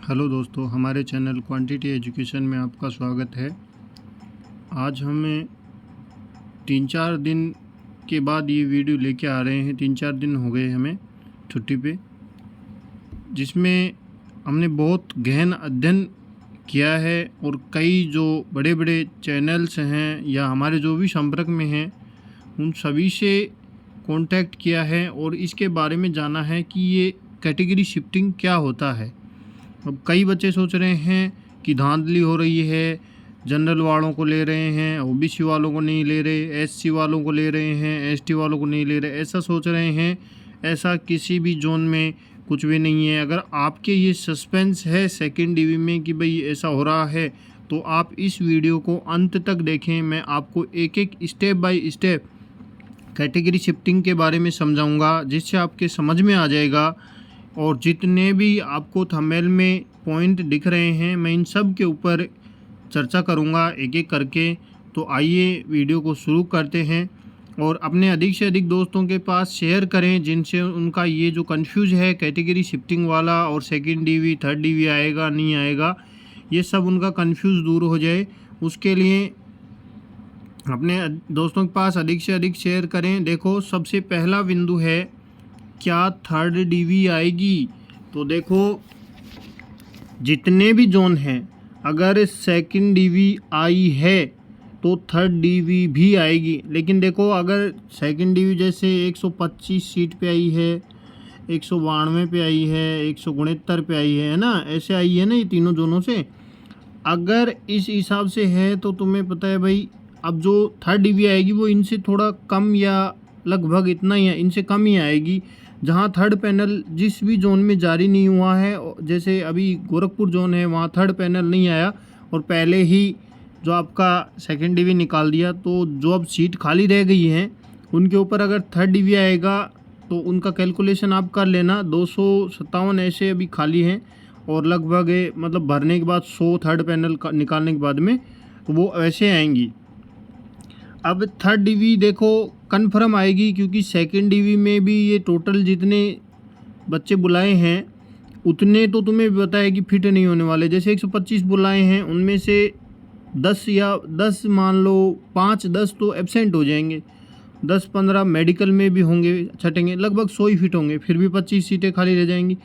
Hello दोस्तों, हमारे channel quantity education में आपका स्वागत है। आज हमें 3-4 दिन के बाद ये वीडियो लेके आ रहे हैं। 3-4 दिन हो गए हमें छुट्टी पे, जिसमें हमने बहुत गहन अध्ययन किया है और कई जो बड़े बड़े चैनल्स हैं या हमारे जो भी संपर्क में हैं उन सभी से कांटेक्ट किया है और इसके बारे में जाना है कि ये कैटेगरी शिफ्टिंग क्या होता है। अब कई बच्चे सोच रहे हैं कि धांधली हो रही है, जनरल वालों को ले रहे हैं, ओबीसी वालों को नहीं ले रहे, एससी वालों को ले रहे हैं, एसटी वालों को नहीं ले रहे, ऐसा सोच रहे हैं। ऐसा किसी भी जोन में कुछ भी नहीं है। अगर आपके ये सस्पेंस है सेकंड डिवी में कि भाई ऐसा हो रहा है, तो आप इस वीडियो को अंत तक देखें। मैं आपको एक एक step by step category shifting के बारे में समझाऊंगा, जिससे आपके समझ में आ जाएगा। और जितने भी आपको थंबनेल में पॉइंट दिख रहे हैं, मैं इन सब के ऊपर चर्चा करूंगा एक एक करके। तो आइए वीडियो को शुरू करते हैं और अपने अधिक से अधिक दोस्तों के पास शेयर करें, जिनसे उनका ये जो कंफ्यूज है कैटेगरी शिफ्टिंग वाला और सेकंड डीवी थर्ड डीवी आएगा नहीं आएगा, ये सब उनका कंफ्यूज दूर हो जाए। उसके लिए अपने दोस्तों के पास अधिक से अधिक शेयर करें। देखो, सबसे पहला बिंदु है, क्या थर्ड डीवी आएगी? तो देखो, जितने भी जोन हैं, अगर सेकंड डीवी आई है तो थर्ड डीवी भी आएगी। लेकिन देखो, अगर सेकंड डीवी जैसे 125 सीट पे आई है, 192 पे आई है, 169 पे आई है ना, ऐसे आई है ना ये तीनों जोनों से। अगर इस हिसाब से है तो तुम्हें पता है भाई, अब जो थर्ड डीवी आएगी वो इनसे थोड़ा कम या लगभग इतना ही है, इनसे कम ही आएगी। जहाँ थर्ड पैनल जिस भी जोन में जारी नहीं हुआ है, जैसे अभी गोरखपुर जोन है, वहाँ थर्ड पैनल नहीं आया और पहले ही जो आपका सेकंड डीवी निकाल दिया, तो जो अब सीट खाली रह गई हैं उनके ऊपर अगर थर्ड डीवी आएगा तो उनका कैलकुलेशन आप कर लेना। 257 ऐसे अभी खाली हैं और लगभग मतलब भरने के बाद 100 थर्ड पैनल निकालने के बाद में तो वो ऐसे आएंगी। अब थर्ड डीवी देखो कन्फर्म आएगी, क्योंकि सेकंड डीवी में भी ये टोटल जितने बच्चे बुलाए हैं उतने तो तुम्हें भी पता है कि फिट नहीं होने वाले। जैसे 125 बुलाए हैं, उनमें से 10 मान लो 5-10 तो एब्सेंट हो जाएंगे, 10-15 मेडिकल में भी होंगे, छटेंगे, लगभग 100 ही फिट होंगे, फिर भी 25 सीटें खाली रह जाएंगी।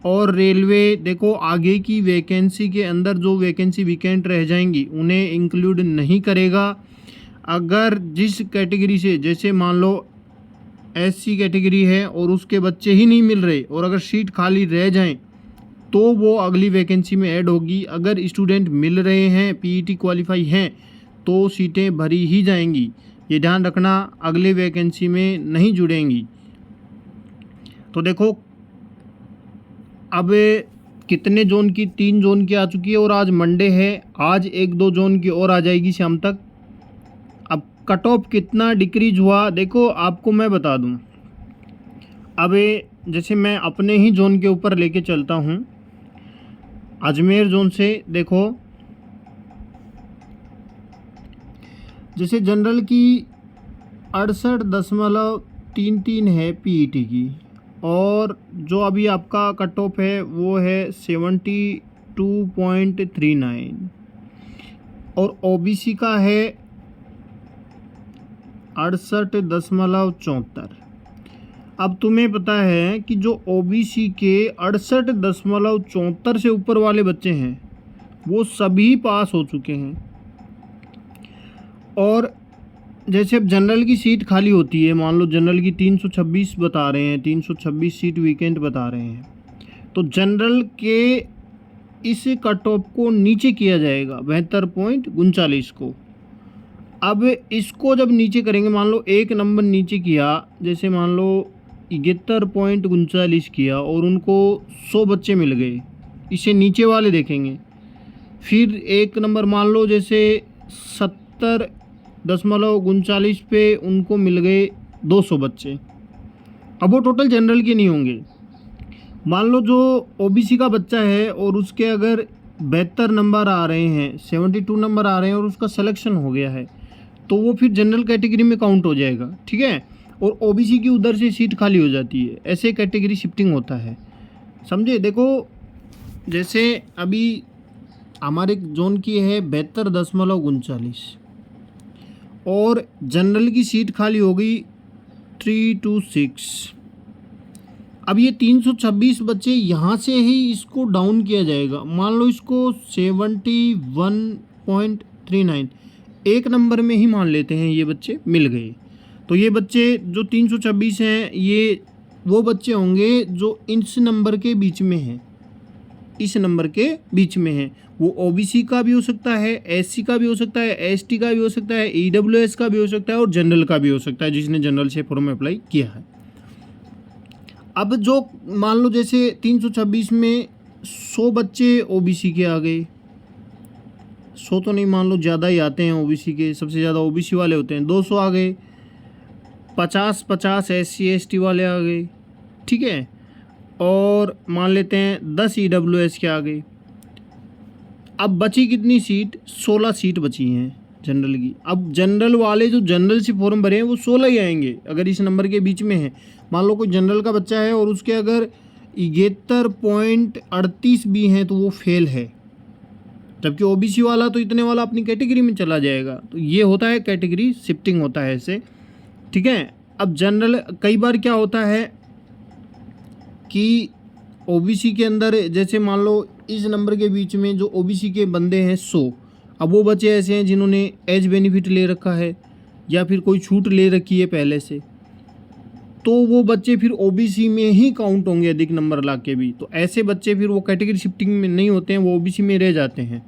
और रेलवे देखो, आगे की वैकेंसी के अंदर जो वैकेंसी विकेंट रह जाएंगी उन्हें इंक्लूड नहीं करेगा। अगर जिस कैटेगरी से, जैसे मान लो एससी कैटेगरी है और उसके बच्चे ही नहीं मिल रहे और अगर सीट खाली रह जाएं तो वो अगली वैकेंसी में ऐड होगी। अगर स्टूडेंट मिल रहे हैं, पीईटी क्वालिफाई हैं, तो सीटें भरी ही जाएंगी। ये ध्यान रखना, अगले वैकेंसी में नहीं जुड़ेंगी। तो देखो, अब कितने जोन की, 3 जोन की आ चुकी है और आज मंडे है, आज 1-2 जोन की और आ जाएगी शाम तक। अब कट ऑफ कितना डिक्रीज हुआ देखो, आपको मैं बता दूं। अब जैसे मैं अपने ही जोन के ऊपर लेके चलता हूं, अजमेर जोन से देखो, जैसे जनरल की 68.33 है पीईटी की, और जो अभी आपका कट ऑफ है वो है 72.39 और ओबीसी का है 68.74। अब तुम्हें पता है कि जो ओबीसी के 68.74 से ऊपर वाले बच्चे हैं वो सभी पास हो चुके हैं। और जैसे अब जनरल की सीट खाली होती है, मान लो जनरल की 326 बता रहे हैं, 326 सीट वीकेंट बता रहे हैं, तो जनरल के इस कट ऑफ को नीचे किया जाएगा 72.39 को। अब इसको जब नीचे करेंगे, मान लो 1 नंबर नीचे किया, जैसे मान लो 71.39 किया और उनको 100 बच्चे मिल गए, इसे नीचे वाले देखेंगे। फिर 1 नंबर मान लो जैसे 70.39 पे उनको मिल गए 200 बच्चे। अब वो टोटल जनरल के नहीं होंगे। मान लो जो ओबीसी का बच्चा है और उसके अगर 72 नंबर आ रहे हैं, 72 नंबर आ रहे हैं और उसका सिलेक्शन हो गया है, तो वो फिर जनरल कैटेगरी में काउंट हो जाएगा, ठीक है। और ओबीसी की उधर से सीट खाली हो जाती है। ऐसे कैटेगरी शिफ्टिंग होता है, समझे। देखो, जैसे अभी हमारे जोन की है 72.39 और जनरल की सीट खाली हो गई 326। अब ये 326 बच्चे यहाँ से ही इसको डाउन किया जाएगा। मान लो इसको 71.39 एक नंबर में ही मान लेते हैं, ये बच्चे मिल गए। तो ये बच्चे जो 326 हैं ये वो बच्चे होंगे जो इस नंबर के बीच में हैं, इस नंबर के बीच में हैं। वो ओबीसी का भी हो सकता है, एससी का भी हो सकता है, एसटी का भी हो सकता है, ईडब्ल्यूएस का भी हो सकता है और जनरल का भी हो सकता है, जिसने जनरल से फॉर्म अप्लाई किया है। अब जो मान लो जैसे 326 में 100 बच्चे ओबीसी के आ गए, 100 तो नहीं, मान लो ज़्यादा ही आते हैं ओबीसी के, सबसे ज़्यादा ओबीसी वाले होते हैं, 200 आ गए, 50 एससी एसटी वाले आ गए, ठीक है, और मान लेते हैं 10 ईडब्ल्यूएस के आ गए। अब बची कितनी सीट? 16 सीट बची हैं जनरल की। अब जनरल वाले जो जनरल से फॉर्म भरे हैं वो 16 ही आएंगे अगर इस नंबर के बीच में है। मान लो कोई जनरल का बच्चा है और उसके अगर 71.38 भी हैं तो वो फेल है, जबकि ओबीसी वाला तो इतने वाला अपनी कैटेगरी में चला जाएगा। तो ये होता है कैटेगरी शिफ्टिंग होता है ऐसे, ठीक है। अब जनरल कई बार क्या होता है कि ओबीसी के अंदर जैसे मान लो इस नंबर के बीच में जो ओबीसी के बंदे हैं 100, अब वो बच्चे ऐसे हैं जिन्होंने एज बेनिफिट ले रखा है या फिर कोई छूट ले रखी है पहले से, तो वो बच्चे फिर ओबीसी में ही काउंट होंगे अधिक नंबर ला के भी। तो ऐसे बच्चे फिर वो कैटेगरी शिफ्टिंग में नहीं होते हैं, वो ओबीसी में रह जाते हैं।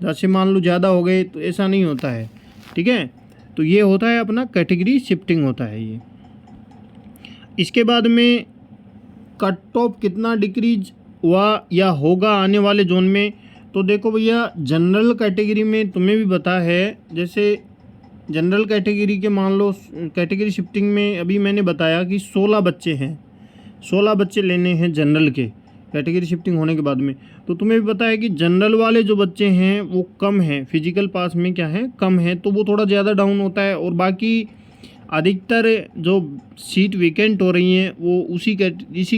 जैसे मान लो ज़्यादा हो गए तो ऐसा नहीं होता है, ठीक है। तो ये होता है अपना कैटेगरी शिफ्टिंग होता है ये। इसके बाद में कट ऑफ कितना डिक्रीज हुआ या होगा आने वाले जोन में, तो देखो भैया जनरल कैटेगरी में तुम्हें भी पता है, जैसे जनरल कैटेगरी के मान लो कैटेगरी शिफ्टिंग में अभी मैंने बताया कि 16 बच्चे हैं, 16 बच्चे लेने हैं जनरल के कैटेगरी शिफ्टिंग होने के बाद में। तो तुम्हें भी पता है कि जनरल वाले जो बच्चे हैं वो कम हैं, फिजिकल पास में क्या है कम है, तो वो थोड़ा ज़्यादा डाउन होता है। और बाकी अधिकतर जो सीट वेकेंट हो रही हैं वो इसी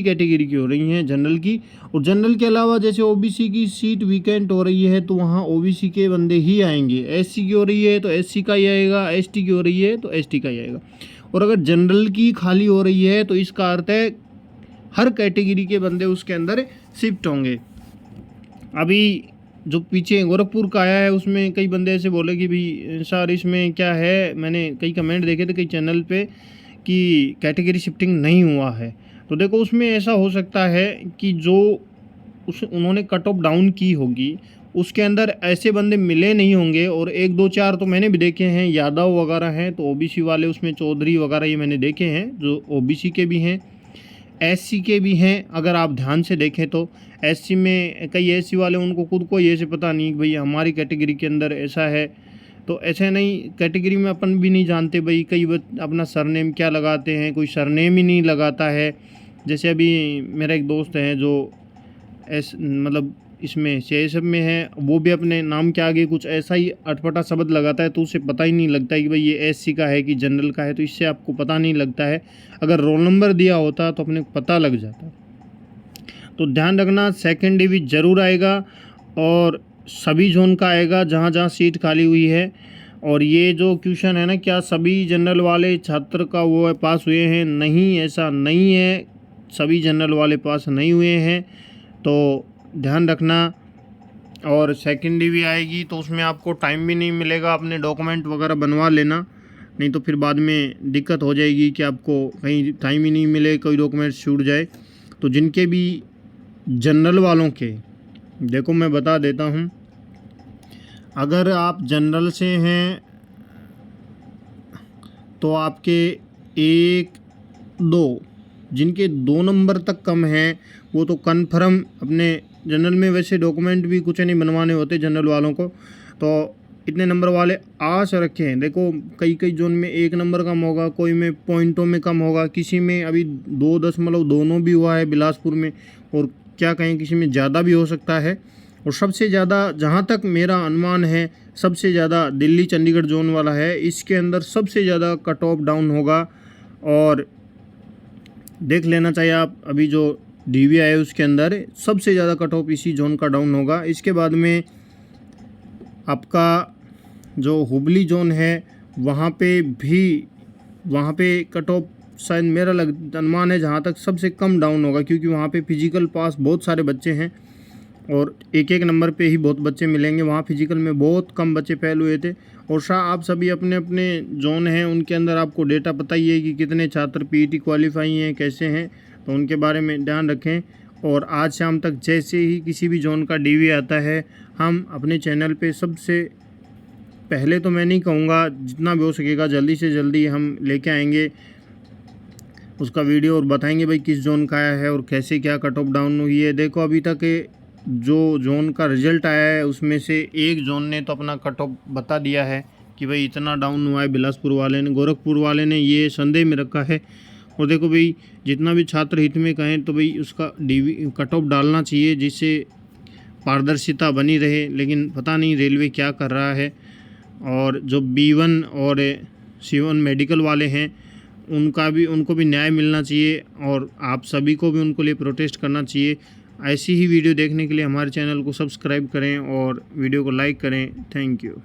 कैटेगरी की हो रही हैं जनरल की। और जनरल के अलावा जैसे ओबीसी की सीट वेकेंट हो रही है तो वहाँ ओबीसी के बंदे ही आएंगे, एससी की हो रही है तो एससी का ही आएगा, एसटी की हो रही है तो एसटी का ही आएगा। और अगर जनरल की खाली हो रही है तो इसका अर्थ है हर कैटेगरी के बंदे उसके अंदर शिफ्ट होंगे। अभी जो पीछे गोरखपुर का आया है उसमें कई बंदे ऐसे बोले कि भाई सर इसमें क्या है, मैंने कई कमेंट देखे थे कई चैनल पे कि कैटेगरी शिफ्टिंग नहीं हुआ है। तो देखो उसमें ऐसा हो सकता है कि जो उन्होंने कट ऑफ डाउन की होगी उसके अंदर ऐसे बंदे मिले नहीं होंगे। और 1 2 4 तो मैंने भी देखे हैं, यादव वगैरह हैं तो ओबीसी वाले, उसमें चौधरी वगैरह ये मैंने देखे हैं जो ओबीसी के भी हैं, एससी के भी हैं। अगर आप ध्यान से देखें तो एससी में कई एससी वाले उनको खुद को ये से पता नहीं कि भाई हमारी कैटेगरी के अंदर ऐसा है, तो ऐसे नहीं कैटेगरी में अपन भी नहीं जानते भाई। कई अपना सरनेम क्या लगाते हैं, कोई सरनेम ही नहीं लगाता है। जैसे अभी मेरा एक दोस्त है जो मतलब इसमें सीआईएसएफ में है, वो भी अपने नाम के आगे कुछ ऐसा ही अटपटा शब्द लगाता है तो उसे पता ही नहीं लगता है कि भाई ये एससी का है कि जनरल का है, तो इससे आपको पता नहीं लगता है। अगर रोल नंबर दिया होता तो अपने को पता लग जाता। तो ध्यान रखना सेकंड डिवी ज़रूर आएगा और सभी जोन का आएगा जहाँ जहाँ सीट खाली हुई है। और ये जो क्वेश्चन है ना, क्या सभी जनरल वाले छात्र का वो पास हुए हैं, नहीं ऐसा नहीं है, सभी जनरल वाले पास नहीं हुए हैं, तो ध्यान रखना। और सेकंड डिवी आएगी तो उसमें आपको टाइम भी नहीं मिलेगा, अपने डॉक्यूमेंट वगैरह बनवा लेना, नहीं तो फिर बाद में दिक्कत हो जाएगी कि आपको कहीं टाइम ही नहीं मिले, कोई डॉक्यूमेंट छूट जाए। तो जिनके भी जनरल वालों के, देखो मैं बता देता हूँ, अगर आप जनरल से हैं तो आपके 1 2 जिनके 2 नंबर तक कम हैं वो तो कन्फर्म अपने जनरल में, वैसे डॉक्यूमेंट भी कुछ नहीं बनवाने होते जनरल वालों को, तो इतने नंबर वाले आस रखे हैं। देखो कई जोन में 1 नंबर कम होगा, कोई में पॉइंटों में कम होगा, किसी में अभी 2.2 भी हुआ है बिलासपुर में, और क्या कहें किसी में ज़्यादा भी हो सकता है। और सबसे ज़्यादा जहाँ तक मेरा अनुमान है सबसे ज़्यादा दिल्ली चंडीगढ़ जोन वाला है, इसके अंदर सबसे ज़्यादा कट ऑफ डाउन होगा। और देख लेना चाहिए आप, अभी जो डीवी आया उसके अंदर सबसे ज़्यादा कट ऑफ इसी जोन का डाउन होगा। इसके बाद में आपका जो हुबली जोन है वहाँ पे कट ऑफ शायद मेरा अनुमान है जहाँ तक सबसे कम डाउन होगा, क्योंकि वहाँ पे फिजिकल पास बहुत सारे बच्चे हैं और एक एक नंबर पे ही बहुत बच्चे मिलेंगे। वहाँ फिजिकल में बहुत कम बच्चे फेल हुए थे। और आप सभी अपने अपने जोन हैं उनके अंदर आपको डेटा पता ही है कि कितने छात्र पीईटी क्वालिफाई हैं, कैसे हैं, तो उनके बारे में ध्यान रखें। और आज शाम तक जैसे ही किसी भी जोन का डीवी आता है हम अपने चैनल पे सबसे पहले, तो मैं नहीं कहूँगा, जितना भी हो सकेगा जल्दी से जल्दी हम लेके आएंगे उसका वीडियो और बताएंगे भाई किस जोन का आया है और कैसे क्या कट ऑफ डाउन हुई है। देखो अभी तक जो जोन का रिजल्ट आया है उसमें से एक जोन ने तो अपना कट ऑफ बता दिया है कि भाई इतना डाउन हुआ है। बिलासपुर वाले ने, गोरखपुर वाले ने ये संदेह में रखा है। और देखो भाई जितना भी छात्र हित में कहें तो भाई उसका डीवी कट ऑफ डालना चाहिए जिससे पारदर्शिता बनी रहे, लेकिन पता नहीं रेलवे क्या कर रहा है। और जो B1 और C1 मेडिकल वाले हैं उनको भी न्याय मिलना चाहिए और आप सभी को भी उनको लिए प्रोटेस्ट करना चाहिए। ऐसी ही वीडियो देखने के लिए हमारे चैनल को सब्सक्राइब करें और वीडियो को लाइक करें। Thank you.